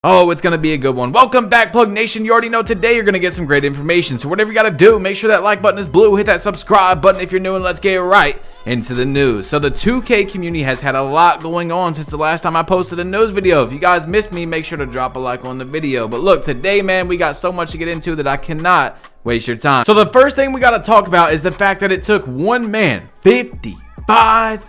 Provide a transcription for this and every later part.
Oh, it's going to be a good one. Welcome back, Plug Nation. You already know today you're going to get some great information. So whatever you got to do, make sure that like button is blue. Hit that subscribe button if you're new, and let's get right into the news. So the 2K community has had a lot going on since the last time I posted a news video. If you guys missed me, make sure to drop a like on the video. But look, today, man, we got so much to get into that I cannot waste your time. So the first thing we got to talk about is the fact that it took one man 55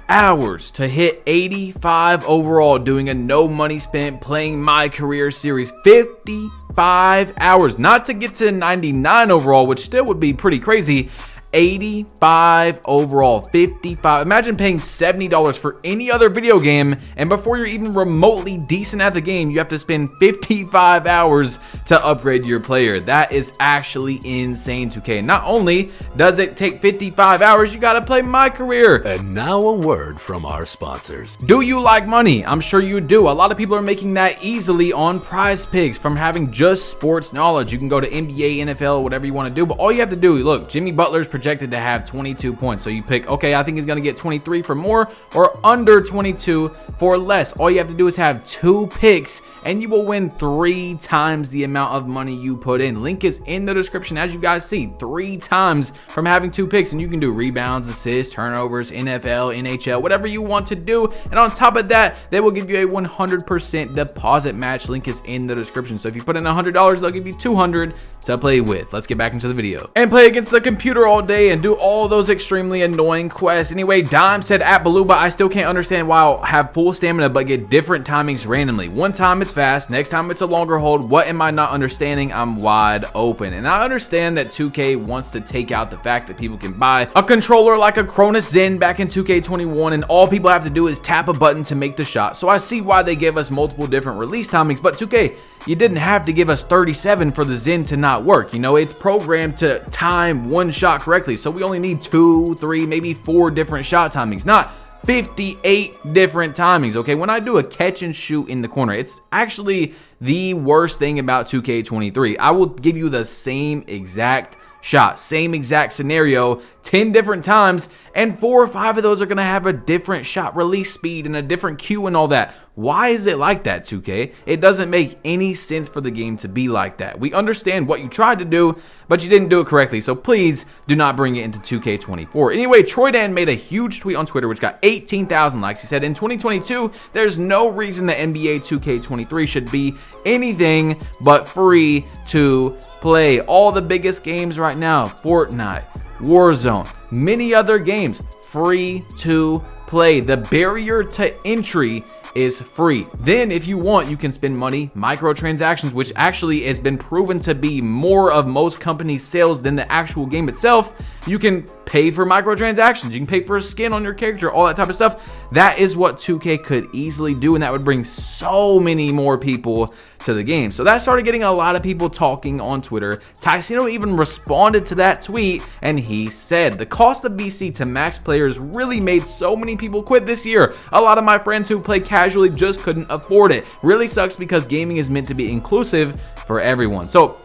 hours to hit 85 overall doing a no money spent playing my career series. 55 hours, not to get to 99 overall, which still would be pretty crazy. 85 overall, 55. Imagine paying $70 for any other video game, and before you're even remotely decent at the game, you have to spend 55 hours to upgrade your player. That is actually insane, 2K. Not only does it take 55 hours, you gotta play my career. And now a word from our sponsors. Do you like money? I'm sure you do. A lot of people are making that easily on PrizePicks from having just sports knowledge. You can go to NBA, NFL, whatever you want to do, but all you have to do, look, Jimmy Butler's projected to have 22 points. So you pick, okay, I think he's going to get 23 for more or under 22 for less. All you have to do is have 2 picks and you will win 3 times the amount of money you put in. Link is in the description. As you guys see, 3 times from having 2 picks, and you can do rebounds, assists, turnovers, NFL, NHL, whatever you want to do. And on top of that, they will give you a 100% deposit match. Link is in the description. So if you put in $100, they'll give you $200 to play with. Let's get back into the video and play against the computer all day and do all those extremely annoying quests. Anyway, Dime said at Baluba, I still can't understand why I'll have full stamina but get different timings randomly. One time it's fast, next time it's a longer hold. What am I not understanding? I'm wide open. And I understand that 2K wants to take out the fact that people can buy a controller like a Cronus Zen back in 2K21 and all people have to do is tap a button to make the shot. So I see why they give us multiple different release timings, but 2K, you didn't have to give us 37 for the Zen to not work. You know, it's programmed to time one shot correctly. So we only need 2, 3, maybe 4 different shot timings, not 58 different timings. Okay, when I do a catch and shoot in the corner, it's actually the worst thing about 2K23. I will give you the same exact shot, same exact scenario 10 different times, and 4 or 5 of those are going to have a different shot release speed and a different cue and all that. Why is it like that, 2K? It doesn't make any sense for the game to be like that. We understand what you tried to do, but you didn't do it correctly, so please do not bring it into 2K24. Anyway, Troydan made a huge tweet on Twitter which got 18,000 likes. He said, in 2022, there's no reason the NBA 2K23 should be anything but free to play. All the biggest games right now, Fortnite, Warzone, many other games, free to play. The barrier to entry is free. Then if you want, you can spend money, microtransactions, which actually has been proven to be more of most companies' sales than the actual game itself. You can pay for microtransactions, you can pay for a skin on your character, all that type of stuff. That is what 2K could easily do, and that would bring so many more people to the game. So that started getting a lot of people talking on Twitter. Tysino even responded to that tweet, and he said, the cost of BC to max players really made so many people quit this year. A lot of my friends who play casually just couldn't afford it. Really sucks because gaming is meant to be inclusive for everyone. So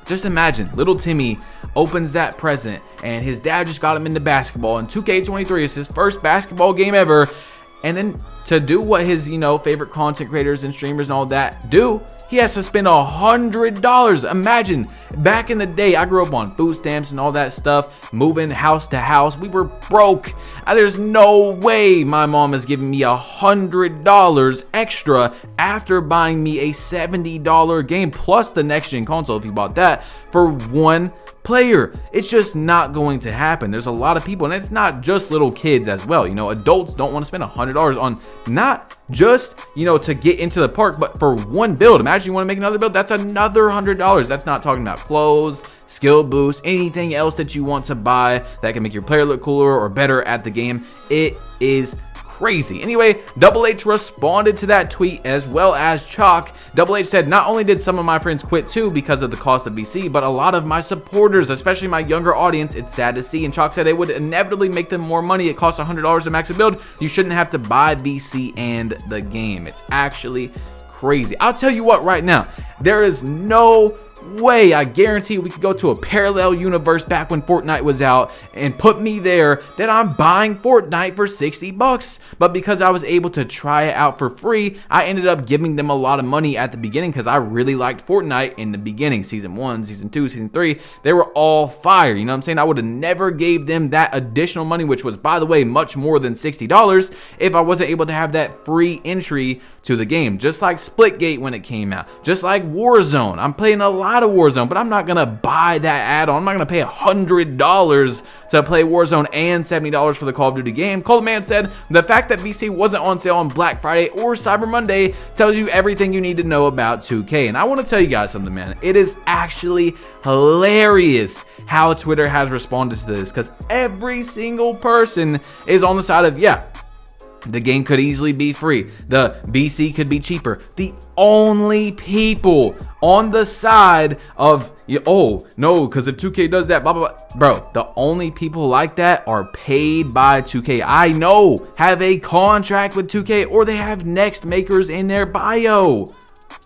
just imagine little Timmy opens that present and his dad just got him into basketball, and 2K23 is his first basketball game ever. And then to do what his, favorite content creators and streamers and all that do, he has to spend $100. Imagine, back in the day, I grew up on food stamps and all that stuff, moving house to house. We were broke. There's no way my mom is giving me $100 extra after buying me a $70 game plus the next gen console if you bought that for one player. It's just not going to happen. There's a lot of people, and it's not just little kids as well. Adults don't want to spend $100 on not just to get into the park, but for one build. Imagine you want to make another build, that's another $100. That's not talking about clothes, skill boost, anything else that you want to buy that can make your player look cooler or better at the game. It is crazy. Anyway, Double H responded to that tweet as well as Chalk. Double H said, not only did some of my friends quit too because of the cost of BC, but a lot of my supporters, especially my younger audience, it's sad to see. And Chalk said it would inevitably make them more money. It costs $100 to max a build. You shouldn't have to buy BC and the game. It's actually crazy. I'll tell you what right now, there is no way. I guarantee we could go to a parallel universe back when Fortnite was out and put me there, that I'm buying Fortnite for $60. But because I was able to try it out for free, I ended up giving them a lot of money at the beginning because I really liked Fortnite in the beginning. Season 1, Season 2, Season 3, they were all fire. You know what I'm saying? I would have never gave them that additional money, which was, by the way, much more than $60, if I wasn't able to have that free entry to the game. Just like Splitgate when it came out, just like Warzone. I'm playing a lot of Warzone, but I'm not gonna buy that add-on. I'm not gonna pay $100 to play Warzone and $70 for the Call of Duty game. Coleman said the fact that VC wasn't on sale on Black Friday or Cyber Monday tells you everything you need to know about 2K. And I want to tell you guys something, man. It is actually hilarious how Twitter has responded to this, because every single person is on the side of, yeah, the game could easily be free, the VC could be cheaper. The only people on the side of, oh no, because if 2K does that, blah blah blah, bro, the only people like that are paid by 2K. I know, have a contract with 2K, or they have Next Makers in their bio.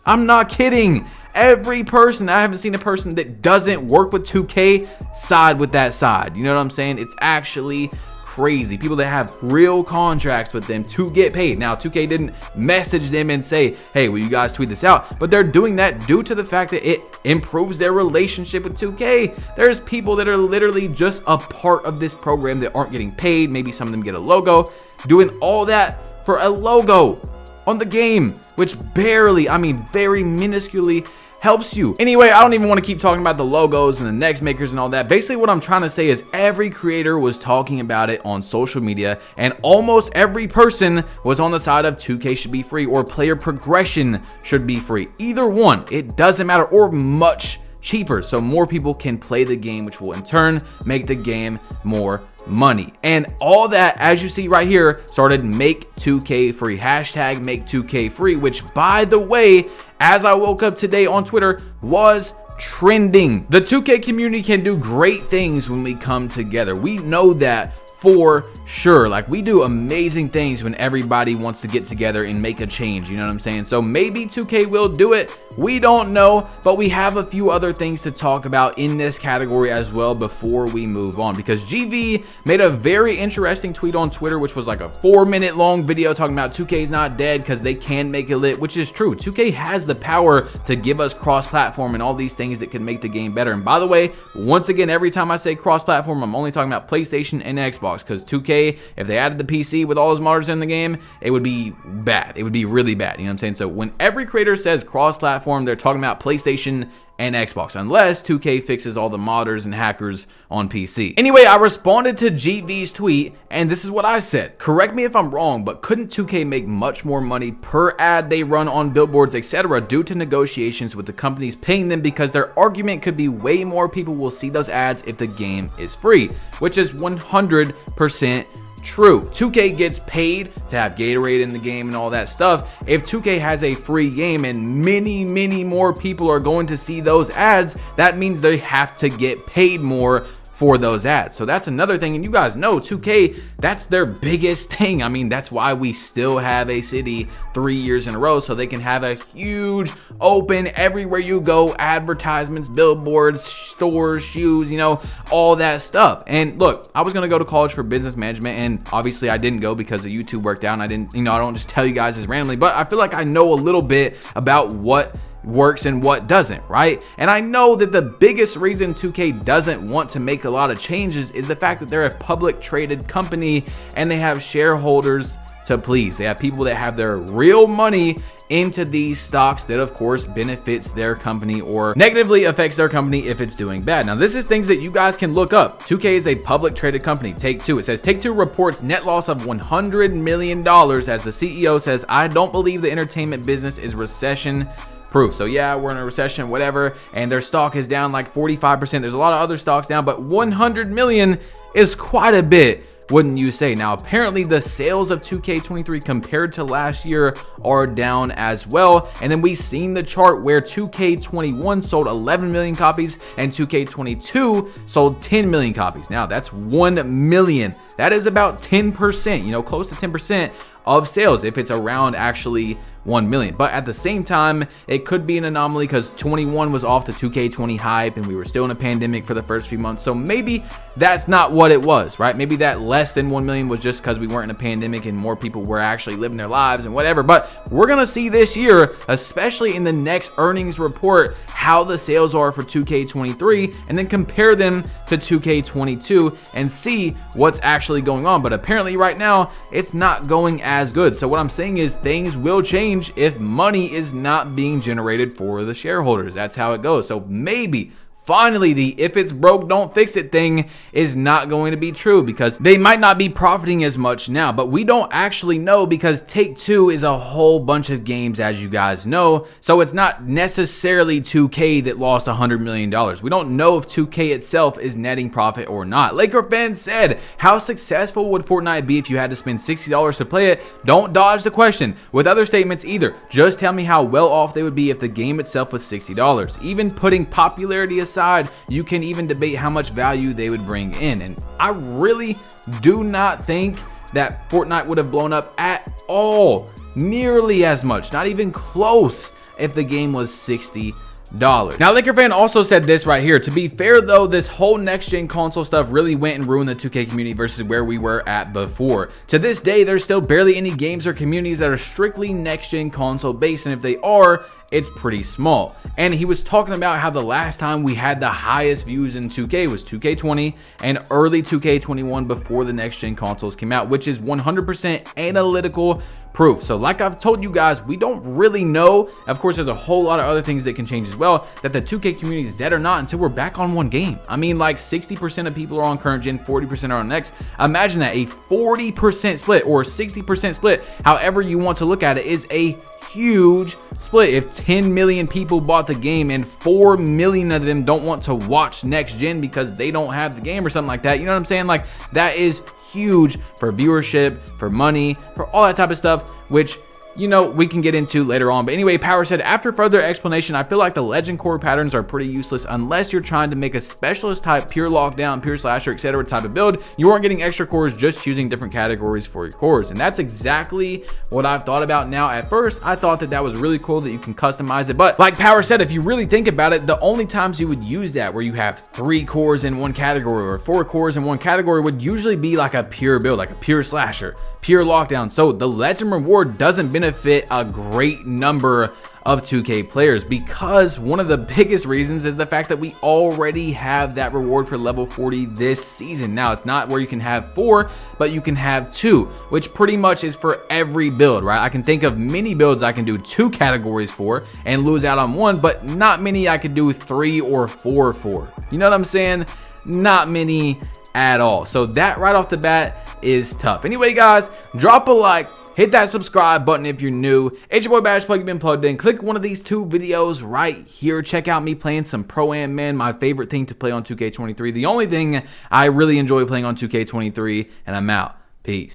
I'm not kidding. Every person, I haven't seen a person that doesn't work with 2K side with that side. You know what I'm saying? It's actually crazy. People that have real contracts with them to get paid. Now, 2K didn't message them and say, hey, will you guys tweet this out? But they're doing that due to the fact that it improves their relationship with 2K. There's people that are literally just a part of this program that aren't getting paid. Maybe some of them get a logo, doing all that for a logo on the game, which barely, I mean, very minusculely helps you. Anyway, I don't even want to keep talking about the logos and the Next Makers and all that. Basically, what I'm trying to say is every creator was talking about it on social media, and almost every person was on the side of 2K should be free or player progression should be free. Either one, it doesn't matter, or much cheaper, so more people can play the game, which will in turn make the game more money. And all that, as you see right here, started make 2K free, hashtag make 2K free, which, by the way, as I woke up today on Twitter, was trending. The 2K community can do great things when we come together. We know that for sure. Like, we do amazing things when everybody wants to get together and make a change, you know what I'm saying? So maybe 2K will do it, we don't know, but we have a few other things to talk about in this category as well before we move on, because GV made a very interesting tweet on Twitter, which was like a 4-minute long video talking about 2K's not dead because they can make it lit, which is true. 2K has the power to give us cross-platform and all these things that can make the game better. And by the way, once again, every time I say cross-platform, I'm only talking about PlayStation and Xbox, because 2K, if they added the PC with all those modders in the game, it would be bad. It would be really bad, you know what I'm saying? So when every creator says cross-platform, they're talking about PlayStation and Xbox, unless 2K fixes all the modders and hackers on PC. Anyway, I responded to GV's tweet, and this is what I said. Correct me if I'm wrong, but couldn't 2K make much more money per ad they run on billboards, etc., due to negotiations with the companies paying them? Because their argument could be way more people will see those ads if the game is free, which is 100% true. 2K gets paid to have Gatorade in the game and all that stuff. If 2K has a free game and many more people are going to see those ads, that means they have to get paid more for those ads. So that's another thing. And you guys know 2K, that's their biggest thing. I mean, that's why we still have a city 3 years in a row, so they can have a huge open everywhere you go advertisements, billboards, stores, shoes, you know, all that stuff. And look, I was going to go to college for business management, and obviously I didn't go because of YouTube worked out, and I didn't, you know, I don't just tell you guys this randomly, but I feel like I know a little bit about what works and what doesn't, right? And I know that the biggest reason 2K doesn't want to make a lot of changes is the fact that they're a public traded company and they have shareholders to please. They have people that have their real money into these stocks that of course benefits their company or negatively affects their company if it's doing bad. Now, this is things that you guys can look up. 2K is a public traded company. Take-Two, it says Take-Two reports net loss of $100 million as the CEO says, I don't believe the entertainment business is recession proof. So yeah, we're in a recession, whatever, and their stock is down like 45%. There's a lot of other stocks down, but 100 million is quite a bit, wouldn't you say? Now, apparently the sales of 2K23 compared to last year are down as well. And then we've seen the chart where 2K21 sold 11 million copies and 2K22 sold 10 million copies. Now, that's 1 million. That is about 10%, you know, close to 10% of sales if it's around actually 1 million. But at the same time, it could be an anomaly because 21 was off the 2K20 hype and we were still in a pandemic for the first few months. So maybe that's not what it was, right? Maybe that less than 1 million was just because we weren't in a pandemic and more people were actually living their lives and whatever. But we're going to see this year, especially in the next earnings report, how the sales are for 2K23 and then compare them to 2K22 and see what's actually going on. But apparently right now, it's not going as good. So what I'm saying is things will change if money is not being generated for the shareholders. That's how it goes. So maybe finally, the if it's broke, don't fix it thing is not going to be true because they might not be profiting as much now, but we don't actually know because Take-Two is a whole bunch of games, as you guys know. So it's not necessarily 2K that lost $100 million. We don't know if 2K itself is netting profit or not. Laker fans said, how successful would Fortnite be if you had to spend $60 to play it? Don't dodge the question with other statements either. Just tell me how well off they would be if the game itself was $60. Even putting popularity aside, you can even debate how much value they would bring in. And I really do not think that Fortnite would have blown up at all, nearly as much, not even close, if the game was $60. Now, Laker fan also said this right here. To be fair though, this whole next gen console stuff really went and ruined the 2K community versus where we were at before. To this day, there's still barely any games or communities that are strictly next gen console based, and if they are, it's pretty small. And he was talking about how the last time we had the highest views in 2K was 2K20 and early 2K21 before the next gen consoles came out, which is 100% analytical proof. So like I've told you guys, we don't really know. Of course, there's a whole lot of other things that can change as well, that the 2K community is dead or not until we're back on one game. I mean, like 60% of people are on current gen, 40% are on next. Imagine that, a 40% split or 60% split, however you want to look at it, is a huge split. If 10 million people bought the game and 4 million of them don't want to watch next gen because they don't have the game or something like that, you know what I'm saying? Like, that is huge for viewership, for money, for all that type of stuff, which, you know, we can get into later on. But anyway, Power said, after further explanation, I feel like the legend core patterns are pretty useless unless you're trying to make a specialist type, pure lockdown, pure slasher, etc. type of build. You aren't getting extra cores, just choosing different categories for your cores. And that's exactly what I've thought about now. At first, I thought that that was really cool that you can customize it. But like Power said, if you really think about it, the only times you would use that, where you have 3 cores in one category or 4 cores in one category, would usually be like a pure build, like a pure slasher, pure lockdown. So the legend reward doesn't benefit a great number of 2K players, because one of the biggest reasons is the fact that we already have that reward for level 40 this season. Now, it's not where you can have 4, but you can have 2, which pretty much is for every build, right? I can think of many builds I can do 2 categories for and lose out on 1, but not many I could do 3 or 4 for. You know what I'm saying? Not many at all. So that right off the bat is tough. Anyway, guys, drop a like, hit that subscribe button if you're new. It's your boy Bash Plug, you've been plugged in. Click one of these 2 videos right here. Check out me playing some Pro-Am, man, my favorite thing to play on 2K23. The only thing I really enjoy playing on 2K23, and I'm out. Peace.